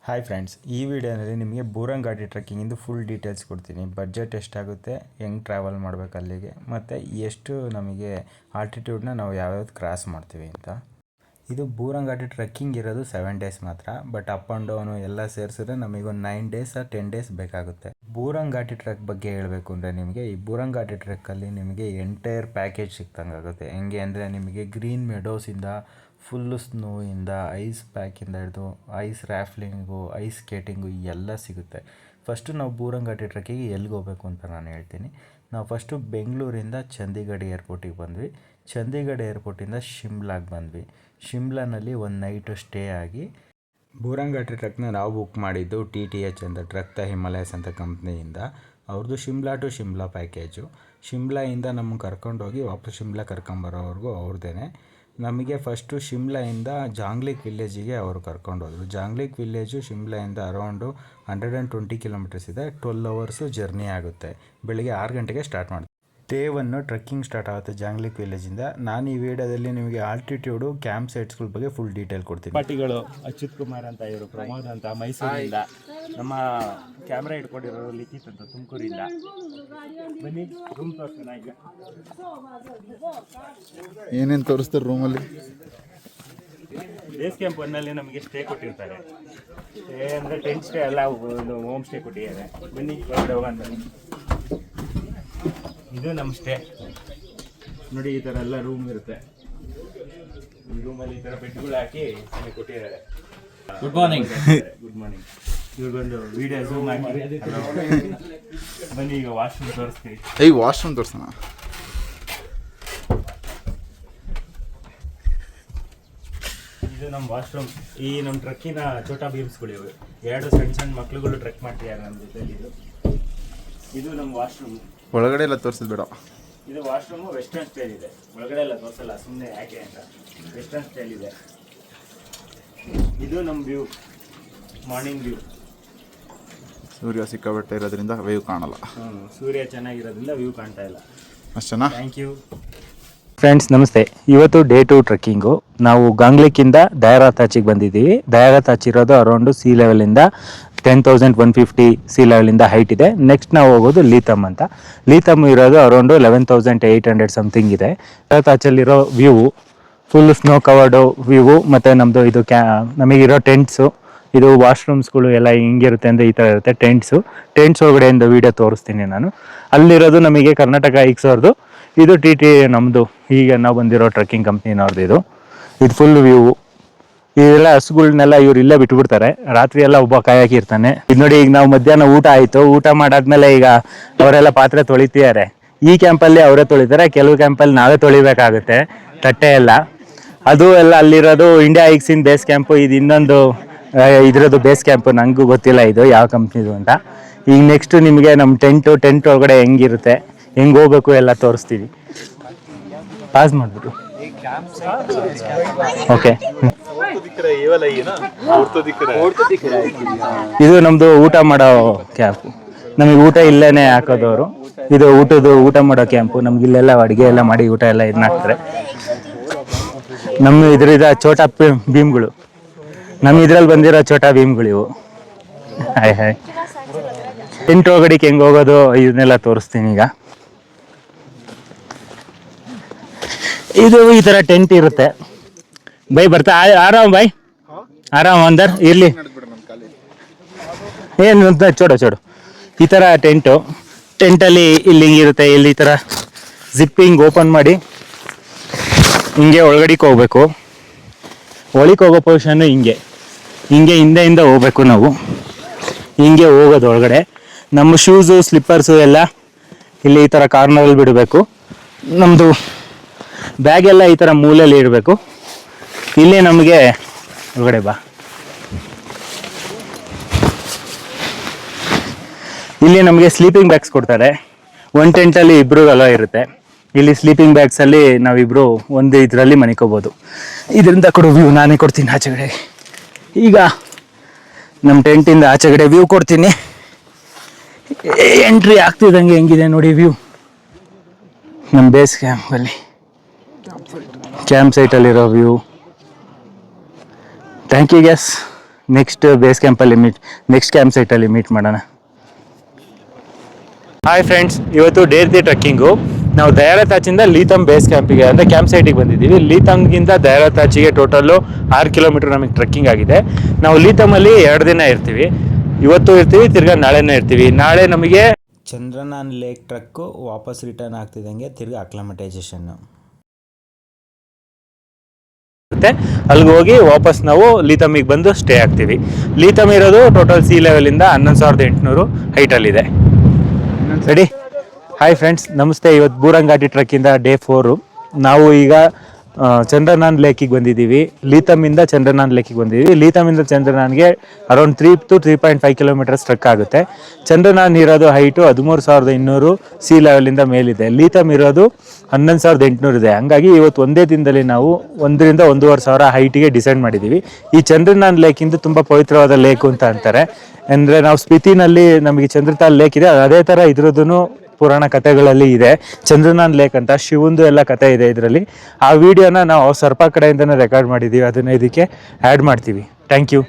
Hi friends, ಈ ವಿಡಿಯೋನಲ್ಲಿ ನಿಮಗೆ ಬೂರಂಗ್ ಘಾಟಿ ಟ್ರೆಕ್ಕಿಂಗಿಂದು ಫುಲ್ ಡೀಟೇಲ್ಸ್ ಕೊಡ್ತೀನಿ. ಬಡ್ಜೆಟ್ ಎಷ್ಟಾಗುತ್ತೆ, ಹೆಂಗೆ ಟ್ರಾವೆಲ್ ಮಾಡಬೇಕು ಅಲ್ಲಿಗೆ, ಮತ್ತು ಎಷ್ಟು ನಮಗೆ ಆಲ್ಟಿಟ್ಯೂಡ್ನ ನಾವು ಯಾವ್ಯಾವ್ದು ಕ್ರಾಸ್ ಮಾಡ್ತೀವಿ ಅಂತ. ಇದು ಬೂರಂಗ್ ಘಾಟಿ ಟ್ರೆಕ್ಕಿಂಗ್ ಇರೋದು 7 ಡೇಸ್ ಮಾತ್ರ. ಬಟ್ ಅಪ್ ಆ್ಯಂಡ್ ಡೌನು ಎಲ್ಲ ಸೇರಿಸಿದ್ರೆ ನಮಗೊಂದು 9 ಡೇಸ್ 10 ಡೇಸ್ ಬೇಕಾಗುತ್ತೆ. ಬೂರಂಗ್ ಘಾಟಿ ಟ್ರೆಕ್ ಬಗ್ಗೆ ಹೇಳಬೇಕು ಅಂದರೆ ನಿಮಗೆ ಈ ಬೂರಂಗ್ ಘಾಟಿ ಟ್ರೆಕ್ಕಲ್ಲಿ ನಿಮಗೆ ಎಂಟೈರ್ ಪ್ಯಾಕೇಜ್ ಸಿಕ್ತಂಗೆ ಆಗುತ್ತೆ. ಹೆಂಗೆ ಅಂದರೆ ನಿಮಗೆ ಗ್ರೀನ್ ಮೆಡೋಸಿಂದ ಫುಲ್ಲು ಸ್ನೋಯಿಂದ ಐಸ್ ಪ್ಯಾಕಿಂದ ಹಿಡಿದು ಐಸ್ ರ್ಯಾಫ್ಲಿಂಗು, ಐಸ್ ಸ್ಕೇಟಿಂಗು ಎಲ್ಲ ಸಿಗುತ್ತೆ. ಫಸ್ಟು ನಾವು ಬೂರಂಗ್ ಘಾಟಿ ಟ್ರೆಕ್ಕಿಗೆ ಎಲ್ಲಿಗೆ ಹೋಗಬೇಕು ಅಂತ ನಾನು ಹೇಳ್ತೀನಿ. ನಾವು ಫಸ್ಟು ಬೆಂಗಳೂರಿಂದ ಚಂಡೀಗಢ ಏರ್ಪೋರ್ಟಿಗೆ ಬಂದ್ವಿ. ಚಂಡೀಗಢ ಏರ್ಪೋರ್ಟಿಂದ ಶಿಮ್ಲಾಗೆ ಬಂದ್ವಿ. ಶಿಮ್ಲಾನಲ್ಲಿ ಒಂದು ನೈಟು ಸ್ಟೇ ಆಗಿ ಬೂರಂಗ್ ಘಾಟಿ ಟ್ರೆಕ್ನ ನಾವು ಬುಕ್ ಮಾಡಿದ್ದು TTH ಅಂತ ಟ್ರಕ್ ದ ಹಿಮಾಲಯಸ್ ಅಂತ ಕಂಪ್ನಿಯಿಂದ. ಅವ್ರದ್ದು ಶಿಮ್ಲಾ ಟು ಶಿಮ್ಲಾ ಪ್ಯಾಕೇಜು. ಶಿಮ್ಲಾಯಿಂದ ನಮಗೆ ಕರ್ಕೊಂಡೋಗಿ ವಾಪಸ್ ಶಿಮ್ಲಾ ಕರ್ಕೊಂಬರೋವರೆಗೂ ಅವ್ರದ್ದೇ. ನಮಗೆ ಫಸ್ಟು ಶಿಮ್ಲಾಯಿಂದ ಜಾಂಗ್ಲಿಕ್ ವಿಲೇಜಿಗೆ ಅವರು ಕರ್ಕೊಂಡೋದ್ರು. ಜಾಂಗ್ಲಿಕ್ ವಿಲೇಜು ಶಿಮ್ಲಾಯಿಂದ ಅರೌಂಡು 120 ಕಿಲೋಮೀಟರ್ಸ್ ಇದೆ. 12 ಅವರ್ಸು ಜರ್ನಿ ಆಗುತ್ತೆ. ಬೆಳಿಗ್ಗೆ 6 ಗಂಟೆಗೆ ಸ್ಟಾರ್ಟ್ ಮಾಡ್ತೀವಿ. ಡೇ 1 ಟ್ರೆಕ್ಕಿಂಗ್ ಸ್ಟಾರ್ಟ್ ಆಗುತ್ತೆ ಜಾಂಗ್ಲಿಕ್ ವಿಲೇಜಿಂದ. ನಾನು ಈ ವಿಡಿಯೋದಲ್ಲಿ ನಿಮಗೆ ಆಲ್ಟಿಟ್ಯೂಡು, ಕ್ಯಾಂಪ್ ಸೈಟ್ಸ್ಗಳ ಬಗ್ಗೆ ಫುಲ್ ಡೀಟೇಲ್ ಕೊಡ್ತೀನಿ. ಪಾರ್ಟಿಗಳು ಅಚ್ಯುತ್ ಕುಮಾರ್ ಅಂತ, ಇವರು ಪ್ರಮೋದ್ ಅಂತ ಮೈಸೂರಿಂದ, ನಮ್ಮ ಕ್ಯಾಮ್ರಾ ಇಟ್ಕೊಂಡಿರೋರು ಲಿಖಿತ್ ಅಂತ ತುಮಕೂರಿಂದ. ಬನ್ನಿ ರೂಮ್ ತೋರಿಸೋಣ. ಈಗ ಏನೇನು ತೋರಿಸ್ತಾರೆ ರೂಮಲ್ಲಿ? ಬೇಸ್ ಕ್ಯಾಂಪ್ ಒಂದಲ್ಲಿ ನಮಗೆ ಸ್ಟೇ ಕೊಟ್ಟಿರ್ತಾರೆ. ಸ್ಟೇ ಅಂದರೆ ಟೆಂಟ್ ಸ್ಟೇ ಎಲ್ಲ ಒಂದು ಹೋಮ್ ಸ್ಟೇ ಕೊಟ್ಟಿದ್ದಾರೆ. ಬನ್ನಿ ಹೊರಗಡೆ ಹೋಗೋಣ. ಬನ್ನಿ, ಇದು ನಮ್ಮ ಸ್ಟೇ ನೋಡಿ. ಈ ಥರ ಎಲ್ಲ ರೂಮ್ ಇರುತ್ತೆ. ಈ ರೂಮಲ್ಲಿ ಈ ಥರ ಬೆಡ್ಗಳು ಹಾಕಿ ಕೊಟ್ಟಿದ್ದಾರೆ. Good morning. Good morning. ಇವ್ರಿಗೊಂದು ವಿಡಿಯೋ ಝೂಮ್ ಹಾಕಿ. ಬನ್ನಿ ಈಗ ವಾಶ್ರೂಮ್ ತೋರಿಸ್ತೀವಿ. ವಾಶ್ರೂಮ್ ತೋರಿಸೋಣ. ಇದು ನಮ್ಮ ವಾಶ್ರೂಮ್. ಈ ನಮ್ಮ ಟ್ರಕ್ಕಿನ ಛೋಟಾ ಬೀಮ್ಸ್ಗಳು ಇವು. 2 ಸಣ್ಣ ಮಕ್ಳುಗಳು ಟ್ರೆಕ್ ಮಾಡ್ತಿದ್ದಾರೆ ನಮ್ಮ ಜೊತೆಲಿ. ಇದು ನಮ್ಮ ವಾಶ್ರೂಮ್. ಒಳಗಡೆ ಎಲ್ಲ ತೋರಿಸಿದ್ ಬೇಡ. ಇದು ವಾಶ್ರೂಮು ವೆಸ್ಟರ್ನ್ ಸ್ಟೈಲ್ ಇದೆ. ಒಳಗಡೆ ಎಲ್ಲ ತೋರಿಸಲ್ಲ, ಸುಮ್ಮನೆ ಯಾಕೆ ಅಂತ. ವೆಸ್ಟರ್ನ್ ಸ್ಟೈಲ್ ಇದೆ. ಇದು ನಮ್ಮ ವ್ಯೂ, ಮಾರ್ನಿಂಗ್ ವ್ಯೂ. ಸೂರ್ಯ ಸಿಕ್ಕಾಬಟ್ಟೆ ಇರೋದ್ರಿಂದ ವ್ಯೂ ಕಾಣಲ್ಲ. ಸೂರ್ಯ ಚೆನ್ನಾಗಿರೋದ್ರಿಂದ ವ್ಯೂ ಕಾಣ್ತಾ ಇಲ್ಲ. ಅಷ್ಟೇನಾ? ಥ್ಯಾಂಕ್ ಯು ಫ್ರೆಂಡ್ಸ್, ನಮಸ್ತೆ. ಇವತ್ತು ಡೇ 2 ಟ್ರೆಕ್ಕಿಂಗು. ನಾವು ಗಾಂಗ್ಲಿಕ್ಕಿಂದ ದಯಾರತಾಚಿಗೆ ಬಂದಿದ್ದೀವಿ. ದಯಾರತಾಚ್ ಇರೋದು ಅರೌಂಡು ಸಿ ಲೆವೆಲಿಂದ 10,150 ಸಿ ಲೆವೆಲಿಂದ ಹೈಟ್ ಇದೆ. ನೆಕ್ಸ್ಟ್ ನಾವು ಹೋಗೋದು ಲೀತಮ್ ಅಂತ. ಲೀತಮ್ ಇರೋದು ಅರೌಂಡು 11,800 ಸಮಥಿಂಗ್ ಇದೆ. ದಯಾರತಾಚಲ್ಲಿರೋ ವ್ಯೂ ಫುಲ್ ಸ್ನೋ ಕವರ್ಡು ವ್ಯೂ. ಮತ್ತು ನಮ್ಮದು ಇದು ನಮಗಿರೋ ಟೆಂಟ್ಸು, ಇದು ವಾಶ್ರೂಮ್ಸ್ಗಳು ಎಲ್ಲ ಹಿಂಗಿರುತ್ತೆ ಅಂದರೆ ಈ ಥರ ಇರುತ್ತೆ ಟೆಂಟ್ಸ್ ಒಳಗಡೆಯಿಂದ ವೀಡಿಯೋ ತೋರಿಸ್ತೀನಿ ನಾನು. ಅಲ್ಲಿರೋದು ನಮಗೆ ಕರ್ನಾಟಕ ಹೈಕ್ಸ್ ಅವ್ರದ್ದು. ಇದು TT ನಮ್ಮದು, ಈಗ ನಾವು ಬಂದಿರೋ ಟ್ರೆಕ್ಕಿಂಗ್ ಕಂಪ್ನಿನವ್ರದ್ದು. ಇದು ಫುಲ್ ವ್ಯೂ. ಇದೆಲ್ಲ ಹಸುಗಳನ್ನೆಲ್ಲ ಇವ್ರು ಇಲ್ಲೇ ಬಿಟ್ಬಿಡ್ತಾರೆ. ರಾತ್ರಿ ಎಲ್ಲ ಒಬ್ಬ ಕಾಯಾಕಿರ್ತಾನೆ. ಇದು ನೋಡಿ, ಈಗ ನಾವು ಮಧ್ಯಾಹ್ನ ಊಟ ಆಯಿತು. ಊಟ ಮಾಡಾದ್ಮೇಲೆ ಈಗ ಅವರೆಲ್ಲ ಪಾತ್ರೆ ತೊಳಿತಿದ್ದಾರೆ. ಈ ಕ್ಯಾಂಪಲ್ಲಿ ಅವರೇ ತೊಳಿತಾರೆ. ಕೆಲವು ಕ್ಯಾಂಪಲ್ಲಿ ನಾವೇ ತೊಳಿಬೇಕಾಗುತ್ತೆ ತಟ್ಟೆ ಎಲ್ಲ. ಅದು ಎಲ್ಲ ಅಲ್ಲಿರೋದು ಇಂಡಿಯಾ ಹೈಕ್ಸಿನ್ ಬೇಸ್ ಕ್ಯಾಂಪು. ಇದು ಇನ್ನೊಂದು ಇದ್ರದ್ದು ಬೇಸ್ ಕ್ಯಾಂಪು. ನನಗೂ ಗೊತ್ತಿಲ್ಲ ಇದು ಯಾವ ಕಂಪ್ನಿದು ಅಂತ. ಈಗ ನೆಕ್ಸ್ಟು ನಿಮಗೆ ನಮ್ಮ ಟೆಂಟ್ ಒಳಗಡೆ ಹೆಂಗಿರುತ್ತೆ, ಹೆಂಗೆ ಹೋಗ್ಬೇಕು ಎಲ್ಲ ತೋರಿಸ್ತೀವಿ. ಪಾಸ್ ಮಾಡಿಬಿಟ್ಟು ಓಕೆ. ಇದು ನಮ್ಮದು ಊಟ ಮಾಡೋ ಕ್ಯಾಂಪು. ನಮಗೆ ಊಟ ಇಲ್ಲೇ ಹಾಕೋದವರು. ಇದು ಊಟ ಮಾಡೋ ಕ್ಯಾಂಪು. ನಮ್ಗೆ ಇಲ್ಲೆಲ್ಲ ಅಡುಗೆ ಎಲ್ಲ ಮಾಡಿ ಊಟ ಎಲ್ಲ ಇದನ್ನ ಹಾಕ್ತಾರೆ. ನಮ್ಮ ಇದ್ರಿಂದ ಛೋಟಾ ಭೀಮ್ಗಳು, ನಮ್ಮ ಇದ್ರಲ್ಲಿ ಬಂದಿರೋ ಛೋಟಾ ಭೀಮ್ಗಳು ಇವು. ಹಾಯ್. ಟೆಂಟ್ ಒಳಗಡೆಗೆ ಹೆಂಗೆ ಹೋಗೋದು ಇದನ್ನೆಲ್ಲ ತೋರಿಸ್ತೀನಿ ಈಗ. ಇದು ಈ ಥರ ಟೆಂಟ್ ಇರುತ್ತೆ. ಬೈ ಬರ್ತಾ ಆರಾಮ್ ಅಂದರ್ ಇರಲಿ ಏನು ಅಂತ ಚೋಡು. ಈ ಥರ ಟೆಂಟಲ್ಲಿ ಇಲ್ಲಿ ಹಿಂಗಿರುತ್ತೆ. ಇಲ್ಲಿ ಈ ಥರ ಜಿಪ್ಪಿಂಗ್ ಓಪನ್ ಮಾಡಿ ಹಿಂಗೆ ಒಳಗಡೆಗೆ ಹೋಗ್ಬೇಕು. ಒಳಗೆ ಹೋಗೋ ಪೊಸಿಷನ್ನು ಹಿಂಗೆ ಹಿಂದೆಯಿಂದ ಹೋಗ್ಬೇಕು ನಾವು. ಹಿಂಗೆ ಹೋಗೋದು ಒಳಗಡೆ. ನಮ್ಮ ಶೂಸು, ಸ್ಲಿಪ್ಪರ್ಸು ಎಲ್ಲ ಇಲ್ಲಿ ಈ ಥರ ಕಾರ್ನರಲ್ಲಿ ಬಿಡಬೇಕು. ನಮ್ಮದು ಬ್ಯಾಗೆಲ್ಲ ಈ ಥರ ಮೂಲೆಯಲ್ಲಿ ಇಡಬೇಕು. ಇಲ್ಲಿ ನಮಗೆ ಒಳಗಡೆ ಬಾ. ಇಲ್ಲಿ ನಮಗೆ ಸ್ಲೀಪಿಂಗ್ ಬ್ಯಾಗ್ಸ್ ಕೊಡ್ತಾರೆ. ಒಂದು ಟೆಂಟಲ್ಲಿ 2 ಅಲೋ ಇರುತ್ತೆ. ಇಲ್ಲಿ ಸ್ಲೀಪಿಂಗ್ ಬ್ಯಾಗ್ಸಲ್ಲಿ ನಾವಿಬ್ಬರು ಒಂದು ಇದರಲ್ಲಿ ಮನಿಕೋಬೋದು. ಇದರಿಂದ ಕೊಡೋ ವ್ಯೂ ನಾನೇ ಕೊಡ್ತೀನಿ ಆಚೆಗಡೆ. ಈಗ ನಮ್ಮ ಟೆಂಟಿಂದ ಆಚೆಗಡೆ ವ್ಯೂ ಕೊಡ್ತೀನಿ. ಎಂಟ್ರಿ ಆಗ್ತಿದ್ದಂಗೆ ಹೆಂಗಿದೆ ನೋಡಿ ವ್ಯೂ. ನಮ್ಮ ಬೇಸ್ ಕ್ಯಾಂಪಲ್ಲಿ ಕ್ಯಾಂಪ್ ಸೈಟಲ್ಲಿರೋ view. Thank you guys. Next base ಕ್ಯಾಂಪಲ್ಲಿ ನೆಕ್ಸ್ಟ್ ಕ್ಯಾಂಪ್ ಸೈಟಲ್ಲಿ ಮೀಟ್ ಮಾಡೋಣ. ಹಾಯ್ ಫ್ರೆಂಡ್ಸ್, ಇವತ್ತು ಡೇರ್ತಿ ಟ್ರೆಕ್ಕಿಂಗು. ನಾವು ದಯಾರತಾಚಿಂದ ಲೀತಮ್ ಬೇಸ್ ಕ್ಯಾಂಪಿಗೆ ಅಂದರೆ ಕ್ಯಾಂಪ್ ಸೈಟಿಗೆ ಬಂದಿದ್ದೀವಿ. ಲೀತಮ್ಗಿಂತ ದಯಾರತಾಚಿಗೆ ಟೋಟಲ್ಲು 6 ಕಿಲೋಮೀಟ್ರ್ ನಮಗೆ ಟ್ರೆಕ್ಕಿಂಗ್ ಆಗಿದೆ. ನಾವು ಲೀತಮಲ್ಲಿ 2 ದಿನ ಇರ್ತೀವಿ. ಇವತ್ತು ಇರ್ತೀವಿ, ತಿರ್ಗಾ ನಾಳೆನೇ ಇರ್ತೀವಿ. ನಾಳೆ ನಮಗೆ ಚಂದ್ರನಾನ್ ಲೇಕ್ ಟ್ರಕ್ಕು ವಾಪಸ್ ರಿಟರ್ನ್ ಆಗ್ತಿದ್ದಂಗೆ ತಿರ್ಗಾ ಅಕ್ಲಮಟೈಸೇಷನ್ನು ಮತ್ತೆ ಅಲ್ಲಿಗೆ ಹೋಗಿ ವಾಪಸ್ ನಾವು ಲೀತಮಿಗೆ ಬಂದು ಸ್ಟೇ ಆಗ್ತೀವಿ. ಲೀತಮ್ ಇರೋದು ಟೋಟಲ್ ಸಿ ಲೆವೆಲಿಂದ 11,800 ಹೈಟಲ್ಲಿದೆ. ರೆಡಿ? ಹಾಯ್ ಫ್ರೆಂಡ್ಸ್, ನಮಸ್ತೆ. ಇವತ್ತು ಬೂರಂಘಾಟಿ ಟ್ರಕ್ಕಿಂದ ಡೇ 4. ನಾವು ಈಗ ಚಂದ್ರನಾನ್ ಲೇಕಿಗೆ ಬಂದಿದ್ದೀವಿ. ಲೀತಮಿಂದ ಚಂದ್ರನಾನ್ ಲೇಕಿಗೆ ಬಂದಿದ್ದೀವಿ. ಲೀತಮಿಂದ ಚಂದ್ರನಾನ್ಗೆ ಅರೌಂಡ್ 3 to 3.5 ಕಿಲೋಮೀಟರ್ಸ್ ಟ್ರಕ್ ಆಗುತ್ತೆ. ಚಂದ್ರನಾನ್ ಇರೋದು ಹೈಟು 13,200 ಸಿ ಲೆವೆಲಿಂದ ಮೇಲಿದೆ. ಲೀತಮ್ ಇರೋದು 11,800 ಇದೆ. ಹಂಗಾಗಿ ಇವತ್ತು ಒಂದೇ ದಿನದಲ್ಲಿ ನಾವು 1 to 1,500 ಹೈಟಿಗೆ ಡಿಸೈಡ್ ಮಾಡಿದ್ದೀವಿ. ಈ ಚಂದ್ರನಾನ್ ಲೇಕಿಂದ ತುಂಬ ಪವಿತ್ರವಾದ ಲೇಕು ಅಂತ ಅಂತಾರೆ. ಅಂದರೆ ನಾವು ಸ್ಪಿತಿನಲ್ಲಿ ನಮಗೆ ಚಂದ್ರತಾಲ್ ಲೇಕ್ ಇದೆ, ಅದೇ ಥರ ಇದ್ರದ್ದು ಪುರಾಣ ಕಥೆಗಳಲ್ಲಿ ಇದೆ. ಚಂದ್ರನಾನ್ ಲೇಕ್ ಅಂತ ಶಿವಂದು ಎಲ್ಲ ಕಥೆ ಇದೆ ಇದರಲ್ಲಿ. ಆ ವಿಡಿಯೋನ ನಾವು ಸರ್ಪ ಕಡೆಯಿಂದನೇ ರೆಕಾರ್ಡ್ ಮಾಡಿದ್ದೀವಿ, ಅದನ್ನು ಇದಕ್ಕೆ ಆ್ಯಡ್ ಮಾಡ್ತೀವಿ. Thank you.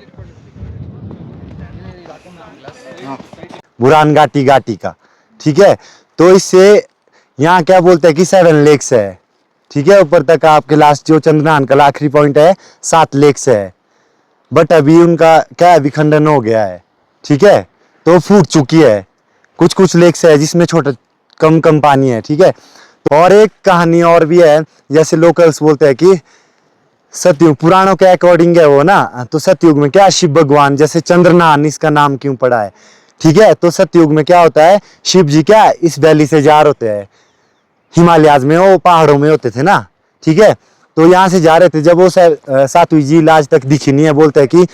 बुरान घाटी का, ठीक है। तो इससे यहाँ क्या बोलते हैं कि 7 लेक्स है, ठीक है। ऊपर तक आपके लास्ट जो चंद्रनान का आखिरी पॉइंट है 7 लेक्स है, बट अभी उनका क्या विखंडन हो गया है, ठीक है। तो फूट चुकी है, कुछ लेक्स है जिसमें छोटा कम पानी है, ठीक है। और एक कहानी और भी है, जैसे लोकल्स बोलते हैं कि सतयुग पुराणों के अकॉर्डिंग है वो ना, तो सतयुग में क्या शिव भगवान, जैसे चंद्रनान इसका नाम क्यों पड़ा है, ठीक है। तो सतयुग में क्या होता है, शिव जी क्या इस वैली से जार होते हैं, हिमालयाज में वो पहाड़ों में होते थे ना, ठीक है। तो यहाँ से जा रहे थे, जब वो सातवीं झील आज तक दिखी नहीं है, बोलते हैं कि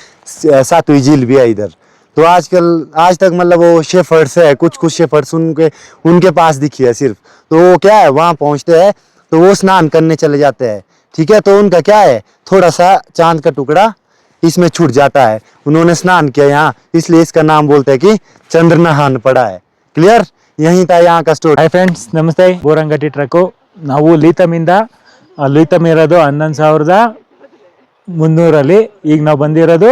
7वीं झील भी है इधर। तो आज तक मतलब वो शेफर्ड्स है, कुछ शेफर्ड्स उनके पास दिखी है सिर्फ। तो वो क्या है, वहाँ पहुँचते हैं तो वो स्नान करने चले जाते हैं, ठीक है। तो उनका क्या है, थोड़ा सा चांद का टुकड़ा इसमें छूट जाता है, उन्होंने स्नान किया यहाँ, इसलिए इसका नाम बोलते हैं कि चंद्रनहान पड़ा है। क्लियर? यहीं था यहाँ का स्टोरी. ಹಾಯ್ ಫ್ರೆಂಡ್ಸ್, ನಮಸ್ತೆ. ಬೋರಂಘಾಟಿ ಟ್ರಕ್ಕು. ನಾವು ಲೀತಮಿಂದ ಲೀತಮ್ ಇರೋದು 11,300 ಈಗ ನಾವು ಬಂದಿರೋದು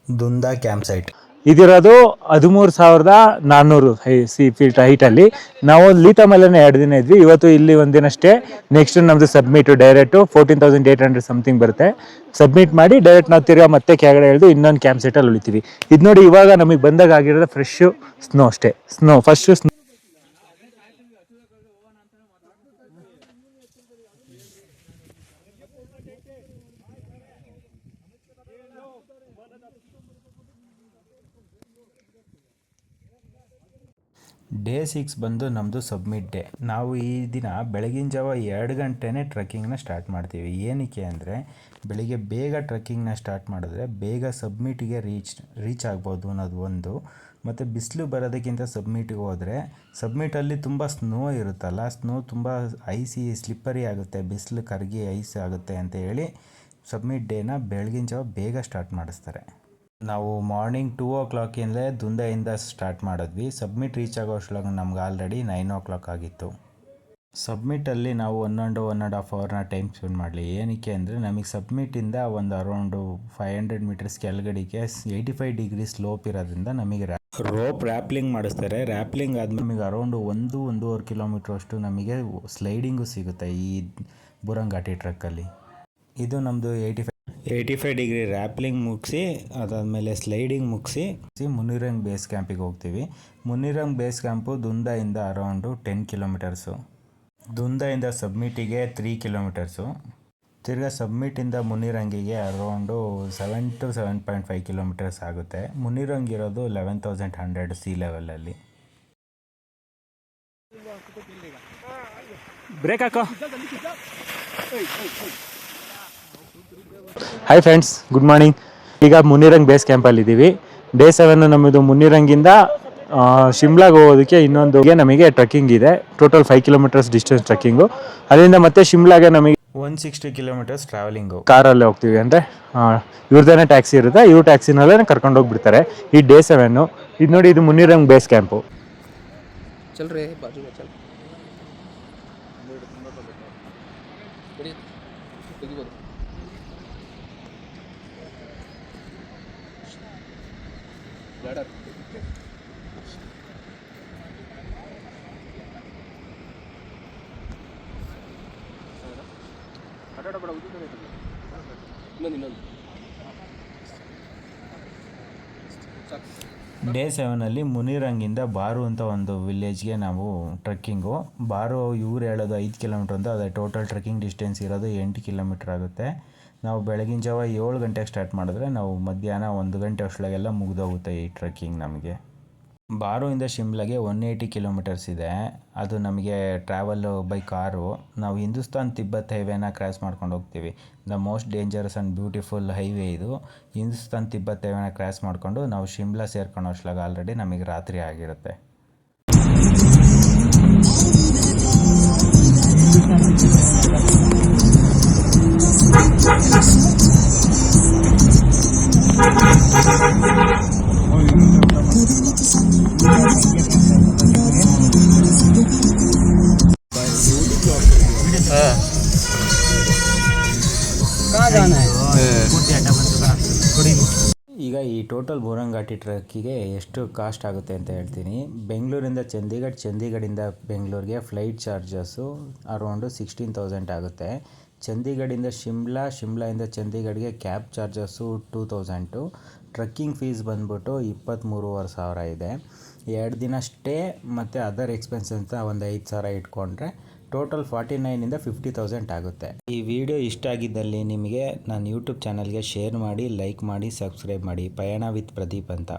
ದುಂದಾ ಕ್ಯಾಂಪ್ ಸೈಟ್. ಇದಿರೋದು 13,400 ಫೀಟ್ ಹೈಟಲ್ಲಿ. ನಾವು ಲೀತಮಲ್ಲೇ 2 ದಿನ ಇದ್ವಿ. ಇವತ್ತು ಇಲ್ಲಿ 1 ದಿನ ಅಷ್ಟೇ. ನೆಕ್ಸ್ಟ್ ನಮ್ಮದು ಸಬ್ಮಿಟ್ ಡೈರೆಕ್ಟು 14,800 ಸಮಥಿಂಗ್ ಬರುತ್ತೆ. ಸಬ್ಮಿಟ್ ಮಾಡಿ ಡೈರೆಕ್ಟ್ ನಾವು ತಿರ್ಗಾ ಮತ್ತೆ ಕೆಳಗಡೆ ಇಳಿದು ಇನ್ನೊಂದು ಕ್ಯಾಂಪ್ ಸೈಟಲ್ಲಿ ಉಳಿತೀವಿ. ಇದು ನೋಡಿ, ಇವಾಗ ನಮಗೆ ಬಂದಾಗ ಆಗಿರೋದು ಫ್ರೆಶ್ ಸ್ನೋ ಅಷ್ಟೇ. First snow. ಡೇ 6 ಬಂದು ನಮ್ಮದು ಸಬ್ಮಿಟ್ ಡೇ. ನಾವು ಈ ದಿನ ಬೆಳಗಿನ ಜಾವ 2 ಗಂಟೆನೇ ಟ್ರೆಕ್ಕಿಂಗ್ನ ಸ್ಟಾರ್ಟ್ ಮಾಡ್ತೀವಿ. ಏನಕ್ಕೆ ಅಂದರೆ ಬೆಳಿಗ್ಗೆ ಬೇಗ ಟ್ರೆಕ್ಕಿಂಗ್ನ ಸ್ಟಾರ್ಟ್ ಮಾಡಿದ್ರೆ ಬೇಗ ಸಬ್ಮಿಟಿಗೆ ರೀಚ್ ಆಗ್ಬೋದು ಅನ್ನೋದು ಒಂದು. ಮತ್ತು ಬಿಸಿಲು ಬರೋದಕ್ಕಿಂತ ಸಬ್ಮಿಟಿಗೆ ಹೋದರೆ ಸಬ್ಮಿಟಲ್ಲಿ ತುಂಬ ಸ್ನೋ ಇರುತ್ತಲ್ಲ, ಸ್ನೋ ತುಂಬ ಸ್ಲಿಪ್ಪರಿ ಆಗುತ್ತೆ, ಬಿಸಿಲು ಕರಗಿ ಐಸ್ ಆಗುತ್ತೆ ಅಂತ ಹೇಳಿ ಸಬ್ಮಿಟ್ ಡೇನ ಬೆಳಗಿನ ಜಾವ ಬೇಗ ಸ್ಟಾರ್ಟ್ ಮಾಡಿಸ್ತಾರೆ. ನಾವು ಮಾರ್ನಿಂಗ್ 2 o'clock ದುಂದೆಯಿಂದ ಸ್ಟಾರ್ಟ್ ಮಾಡಿದ್ವಿ. ಸಬ್ಮಿಟ್ ರೀಚ್ ಆಗೋ ಅಷ್ಟೊಳಗೆ ನಮ್ಗೆ ಆಲ್ರೆಡಿ 9 o'clock ಆಗಿತ್ತು. ಸಬ್ಮಿಟಲ್ಲಿ ನಾವು 1.5 ಅವರ್ನ ಟೈಮ್ ಸ್ಪೆಂಡ್ ಮಾಡಲಿ. ಏನಕ್ಕೆ ಅಂದರೆ ನಮಗೆ ಸಬ್ಮಿಟಿಂದ ಒಂದು ಅರೌಂಡು 500 ಮೀಟರ್ಸ್ ಕೆಳಗಡೆಗೆ 85 ಡಿಗ್ರಿ ಸ್ಲೋಪ್ ಇರೋದ್ರಿಂದ ನಮಗೆ ರೋಪ್ ರ್ಯಾಪ್ಲಿಂಗ್ ಮಾಡಿಸ್ತಾರೆ. ರ್ಯಾಪ್ಲಿಂಗ್ ಆದಮೇಲೆ ನಮಗೆ ಅರೌಂಡು 1-1.5 ಕಿಲೋಮೀಟ್ರ್ ಅಷ್ಟು ನಮಗೆ ಸ್ಲೈಡಿಂಗು ಸಿಗುತ್ತೆ ಈ ಬೂರಂಘಾಟಿ ಟ್ರಕ್ಕಲ್ಲಿ. ಇದು ನಮ್ಮದು 85 ಡಿಗ್ರಿ ರ್ಯಾಪ್ಲಿಂಗ್ ಮುಗಿಸಿ ಅದಾದಮೇಲೆ ಸ್ಲೈಡಿಂಗ್ ಮುಗಿಸಿ ಮುನಿರಂಗ್ ಬೇಸ್ ಕ್ಯಾಂಪಿಗೆ ಹೋಗ್ತೀವಿ. ಮುನಿರಂಗ್ ಬೇಸ್ ಕ್ಯಾಂಪು ದುಂದಾಯಿಂದ ಅರೌಂಡು 10 ಕಿಲೋಮೀಟರ್ಸು. ದುಂದಾಯಿಂದ ಸಬ್ಮಿಟಿಗೆ 3 ಕಿಲೋಮೀಟರ್ಸು. ತಿರ್ಗಾ ಸಬ್ಮಿಟಿಂದ ಮುನಿರಂಗಿಗೆ ಅರೌಂಡು 7 to 7.5 ಕಿಲೋಮೀಟರ್ಸ್ ಆಗುತ್ತೆ. ಮುನಿರಂಗ್ ಇರೋದು 11,100 ಸಿ ಲೆವೆಲಲ್ಲಿ. ಬ್ರೇಕ್ ಹಾಕೋ. Hi friends, good morning. ಈಗ ಮುನಿರಂಗ್ ಬೇಸ್ ಕ್ಯಾಂಪಲ್ಲಿದ್ದೀವಿ. ಡೇ 7 ನಮ್ಮದು ಮುನಿರಂಗಿಂದ ಶಿಮ್ಲಾಗೆ ಹೋಗೋದಕ್ಕೆ ಇನ್ನೊಂದು ನಮಗೆ ಟ್ರೆಕ್ಕಿಂಗ್ ಇದೆ. Total 5 kilometres distance trekking. ಅಲ್ಲಿಂದ ಮತ್ತೆ ಶಿಮ್ಲಾಗೆ ನಮಗೆ 160 ಕಿಲೋಮೀಟರ್ಸ್ ಟ್ರಾವೆಲಿಂಗು. ಕಾರಲ್ಲೇ ಹೋಗ್ತೀವಿ. ಅಂದರೆ ಇವ್ರದ್ದೇನೆ ಟ್ಯಾಕ್ಸಿ ಇರುತ್ತೆ, ಇವ್ರು ಟ್ಯಾಕ್ಸಿನಲ್ಲೇ ಕರ್ಕೊಂಡು ಹೋಗ್ಬಿಡ್ತಾರೆ. ಈ ಡೇ 7 ಇದು ನೋಡಿ, ಇದು ಮುನಿರಂಗ್ ಬೇಸ್ ಕ್ಯಾಂಪು. ಡೇ 7ಅಲ್ಲಿ ಮುನಿರಂಗಿಂದ ಬಾರು ಅಂತ ಒಂದು ವಿಲೇಜ್ಗೆ ನಾವು ಟ್ರೆಕ್ಕಿಂಗು. ಬಾರು ಇವ್ರು ಹೇಳೋದು 5 ಕಿಲೋಮೀಟ್ರ್ ಅಂತ, ಅದೇ ಟೋಟಲ್ ಟ್ರೆಕ್ಕಿಂಗ್ ಡಿಸ್ಟೆನ್ಸ್ ಇರೋದು 8 ಕಿಲೋಮೀಟ್ರ್ ಆಗುತ್ತೆ. ನಾವು ಬೆಳಗಿನ ಜಾವ 7 ಗಂಟೆಗೆ ಸ್ಟಾರ್ಟ್ ಮಾಡಿದ್ರೆ ನಾವು ಮಧ್ಯಾಹ್ನ 1 ಗಂಟೆ ಅಷ್ಟೊಳಗೆಲ್ಲ ಮುಗಿದೋಗುತ್ತೆ ಈ ಟ್ರೆಕ್ಕಿಂಗ್ ನಮಗೆ. ಬಾರುವಿಂದ ಶಿಮ್ಲಾಗೆ 180 ಕಿಲೋಮೀಟರ್ಸ್ ಇದೆ. ಅದು ನಮಗೆ ಟ್ರಾವೆಲ್ಲು ಬೈ ಕಾರು. ನಾವು ಹಿಂದೂಸ್ತಾನ್ ತಿಬ್ಬತ್ ಹೈವೇನ ಕ್ರಾಸ್ ಮಾಡ್ಕೊಂಡು ಹೋಗ್ತೀವಿ. The most dangerous and beautiful highway ಇದು. ಹಿಂದೂಸ್ತಾನ್ ತಿಬ್ಬತ್ ಹೈವೇನ ಕ್ರಾಸ್ ಮಾಡಿಕೊಂಡು ನಾವು ಶಿಮ್ಲಾ ಸೇರ್ಕೊಳ್ಳೋ ಅಷ್ಟ್ರಾಗ ಆಲ್ರೆಡಿ ನಮಗೆ ರಾತ್ರಿ ಆಗಿರುತ್ತೆ. ಈಗ ಈ ಟೋಟಲ್ ಬೋರಂಗ್ ಘಾಟಿ ಟ್ರಕ್ಕಿಗೆ ಎಷ್ಟು ಕಾಸ್ಟ್ ಆಗುತ್ತೆ ಅಂತ ಹೇಳ್ತೀನಿ. ಬೆಂಗಳೂರಿಂದ ಚಂಡೀಗಢ, ಚಂಡೀಗಢದಿಂದ ಬೆಂಗಳೂರಿಗೆ ಫ್ಲೈಟ್ ಚಾರ್ಜಸ್ಸು ಅರೌಂಡು 16,000 ಆಗುತ್ತೆ. ಚಂಡೀಗಢದಿಂದ ಶಿಮ್ಲಾ, ಶಿಮ್ಲಾಯಿಂದ ಚಂಡೀಗಢಗೆ ಕ್ಯಾಬ್ ಚಾರ್ಜಸ್ಸು 2,000. ಟ್ರಕ್ಕಿಂಗ್ ಫೀಸ್ ಬಂದ್ಬಿಟ್ಟು 23,500 ಇದೆ. 2 ದಿನ ಸ್ಟೇ ಮತ್ತು ಅದರ್ ಎಕ್ಸ್ಪೆನ್ಸ್ ಅಂತ ಒಂದು 5,000 ಇಟ್ಕೊಂಡ್ರೆ ಟೋಟಲ್ 49ಇಂದ 50,000 ಆಗುತ್ತೆ. ಈ ವಿಡಿಯೋ ಇಷ್ಟ ಆಗಿದ್ದಲ್ಲಿ ನಿಮಗೆ ನನ್ನ ಯೂಟ್ಯೂಬ್ ಚಾನಲ್ಗೆ ಶೇರ್ ಮಾಡಿ, ಲೈಕ್ ಮಾಡಿ, ಸಬ್ಸ್ಕ್ರೈಬ್ ಮಾಡಿ. ಪಯಣ ವಿತ್ ಪ್ರದೀಪ್ ಅಂತ.